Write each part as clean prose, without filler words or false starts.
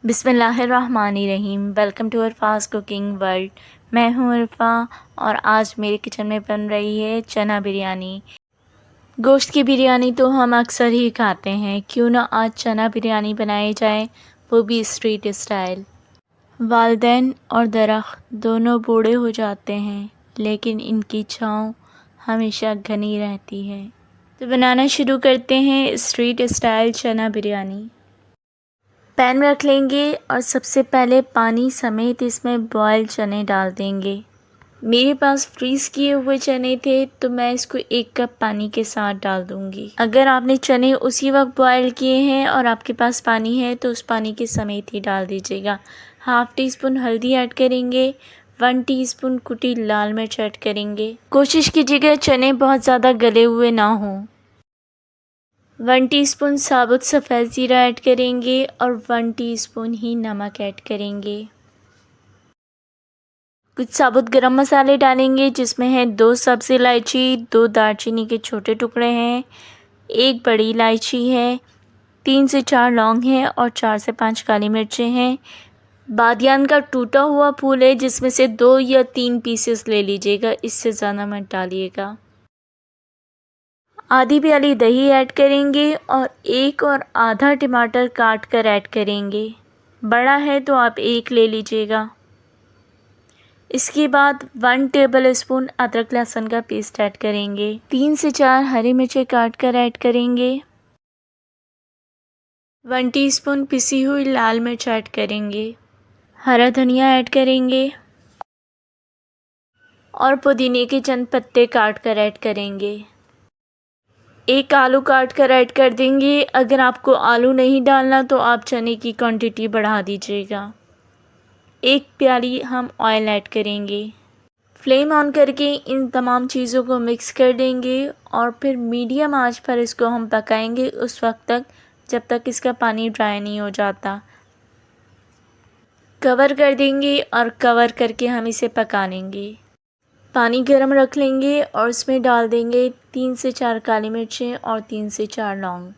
बिस्मिल्लाहिर्रहमानिर्रहीम। Welcome to Arfa's cooking world. मैं हूँ अरफा और आज मेरे किचन में बन रही है चना बिरयानी। गोश्त की बिरयानी तो हम अक्सर ही खाते हैं, क्यों ना आज चना बिरयानी बनाई जाए, वो भी स्ट्रीट स्टाइल। वालिदैन और दरख्त दोनों बूढ़े हो जाते हैं, लेकिन इनकी छाँव हमेशा घनी रहती है। तो बनाना शुरू करते हैं स्ट्रीट स्टाइल चना बिरयानी। पैन रख लेंगे और सबसे पहले पानी समेत इसमें बॉयल चने डाल देंगे। मेरे पास फ्रीज़ किए हुए चने थे तो मैं इसको 1 कप पानी के साथ डाल दूंगी। अगर आपने चने उसी वक्त बॉयल किए हैं और आपके पास पानी है तो उस पानी के समेत ही डाल दीजिएगा। हाफ़ टी स्पून हल्दी ऐड करेंगे, 1 टीस्पून कुटी लाल मिर्च ऐड करेंगे। कोशिश कीजिएगा चने बहुत ज़्यादा गले हुए ना हों। 1 टीस्पून साबुत सफ़ेद ज़ीरा ऐड करेंगे और 1 टीस्पून ही नमक ऐड करेंगे। कुछ साबुत गरम मसाले डालेंगे जिसमें है 2 सब्ज़ इलायची, 2 दालचीनी के छोटे टुकड़े हैं, 1 बड़ी इलायची है, 3 से 4 लौंग हैं और 4 से 5 काली मिर्चें हैं। बादियान का टूटा हुआ फूल है जिसमें से 2 या 3 पीसेस ले लीजिएगा, इससे ज़्यादा मत डालिएगा। आधी प्याली दही ऐड करेंगे और 1 और आधा टमाटर काट कर ऐड करेंगे। बड़ा है तो आप 1 ले लीजिएगा। इसके बाद 1 टेबलस्पून अदरक लहसुन का पेस्ट ऐड करेंगे। 3 से 4 हरी मिर्चें काट कर ऐड करेंगे। 1 टीस्पून पिसी हुई लाल मिर्च ऐड करेंगे। हरा धनिया ऐड करेंगे और पुदीने के चंद पत्ते काट कर ऐड करेंगे। 1 आलू काट कर ऐड कर देंगे। अगर आपको आलू नहीं डालना तो आप चने की क्वांटिटी बढ़ा दीजिएगा। 1 प्याली हम ऑयल ऐड करेंगे। फ्लेम ऑन करके इन तमाम चीज़ों को मिक्स कर देंगे और फिर मीडियम आंच पर इसको हम पकाएंगे उस वक्त तक जब तक इसका पानी ड्राई नहीं हो जाता। कवर कर देंगे और कवर करके हम इसे पका लेंगे। पानी गर्म रख लेंगे और इसमें डाल देंगे 3 से 4 काली मिर्चें और 3 से 4 लौंग,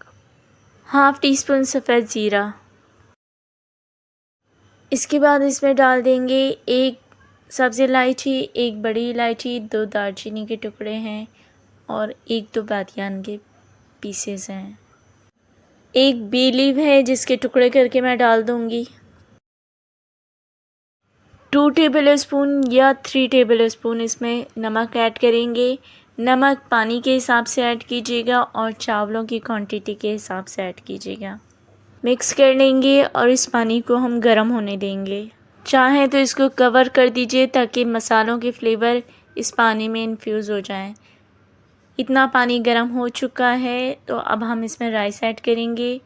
हाफ़ टीस्पून सफ़ेद ज़ीरा। इसके बाद इसमें डाल देंगे 1 सब्ज़ इलायची, 1 बड़ी इलायची, 2 दालचीनी के टुकड़े हैं और 1-2 बादियान के पीसेस हैं। 1 बे लीफ है जिसके टुकड़े करके मैं डाल दूँगी। 2 टेबलस्पून या 3 टेबलस्पून इसमें नमक ऐड करेंगे। नमक पानी के हिसाब से ऐड कीजिएगा और चावलों की क्वांटिटी के हिसाब से ऐड कीजिएगा। मिक्स कर लेंगे और इस पानी को हम गर्म होने देंगे। चाहें तो इसको कवर कर दीजिए ताकि मसालों के फ्लेवर इस पानी में इन्फ्यूज़ हो जाएं। इतना पानी गर्म हो चुका है तो अब हम इसमें राइस ऐड करेंगे।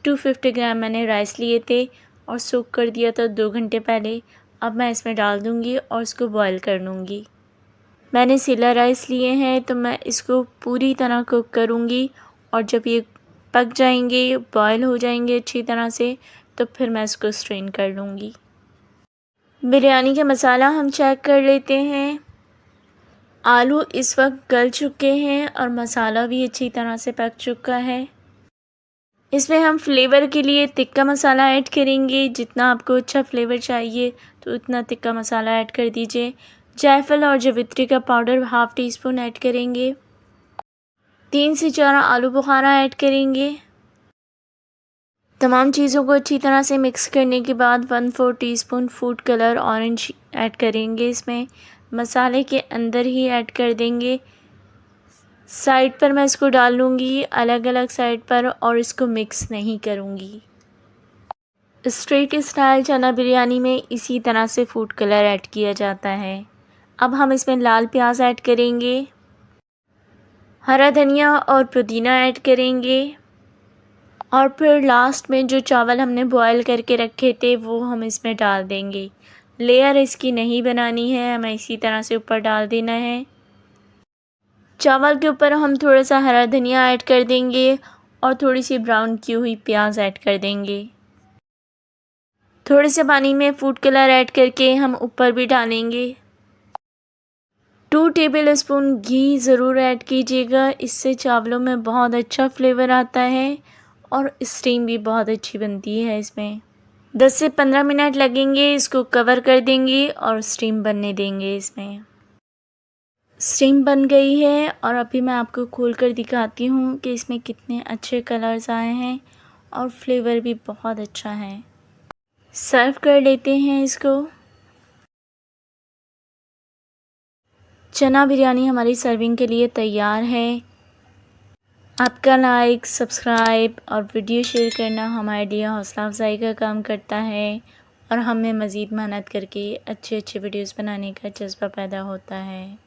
250 ग्राम मैंने राइस लिए थे और सोक कर दिया था 2 घंटे पहले। अब मैं इसमें डाल दूँगी और इसको बॉयल कर लूँगी। मैंने सीला राइस लिए हैं तो मैं इसको पूरी तरह कुक करूँगी और जब ये पक जाएंगे, बॉयल हो जाएंगे अच्छी तरह से, तो फिर मैं इसको स्ट्रेन कर लूँगी। बिरयानी का मसाला हम चेक कर लेते हैं। आलू इस वक्त गल चुके हैं और मसाला भी अच्छी तरह से पक चुका है। इसमें हम फ्लेवर के लिए तिक्का मसाला ऐड करेंगे। जितना आपको अच्छा फ्लेवर चाहिए तो उतना तिक्का मसाला ऐड कर दीजिए। जायफल और जावित्री का powder half tea spoon add करेंगे। 3 से 4 आलू बुखारा ऐड करेंगे। तमाम चीज़ों को अच्छी तरह से मिक्स करने के बाद 1/4 teaspoon food colour orange add करेंगे। इसमें मसाले के अंदर ही ऐड कर देंगे। साइड पर मैं इसको डाल लूँगी, अलग अलग साइड पर, और इसको मिक्स नहीं करूँगी। स्ट्रीट स्टाइल चना बिरयानी में इसी तरह से फूड कलर ऐड किया जाता है। अब हम इसमें लाल प्याज ऐड करेंगे, हरा धनिया और पुदीना ऐड करेंगे और फिर लास्ट में जो चावल हमने बॉयल करके रखे थे वो हम इसमें डाल देंगे। लेयर इसकी नहीं बनानी है, हमें इसी तरह से ऊपर डाल देना है। चावल के ऊपर हम थोड़ा सा हरा धनिया ऐड कर देंगे और थोड़ी सी ब्राउन की हुई प्याज ऐड कर देंगे। थोड़े से पानी में फूड कलर ऐड करके हम ऊपर भी डालेंगे। 2 टेबलस्पून घी ज़रूर ऐड कीजिएगा, इससे चावलों में बहुत अच्छा फ्लेवर आता है और स्टीम भी बहुत अच्छी बनती है इसमें। 10 से 15 मिनट लगेंगे, इसको कवर कर देंगे और स्टीम बनने देंगे। इसमें स्टीम बन गई है और अभी मैं आपको खोल कर दिखाती हूँ कि इसमें कितने अच्छे कलर्स आए हैं और फ्लेवर भी बहुत अच्छा है। सर्व कर लेते हैं इसको। चना बिरयानी हमारी सर्विंग के लिए तैयार है। आपका लाइक, सब्सक्राइब और वीडियो शेयर करना हमारे लिए हौसला अफ़ज़ाई का काम करता है और हमें मज़ीद मेहनत करके अच्छे वीडियोस बनाने का जज़्बा पैदा होता है।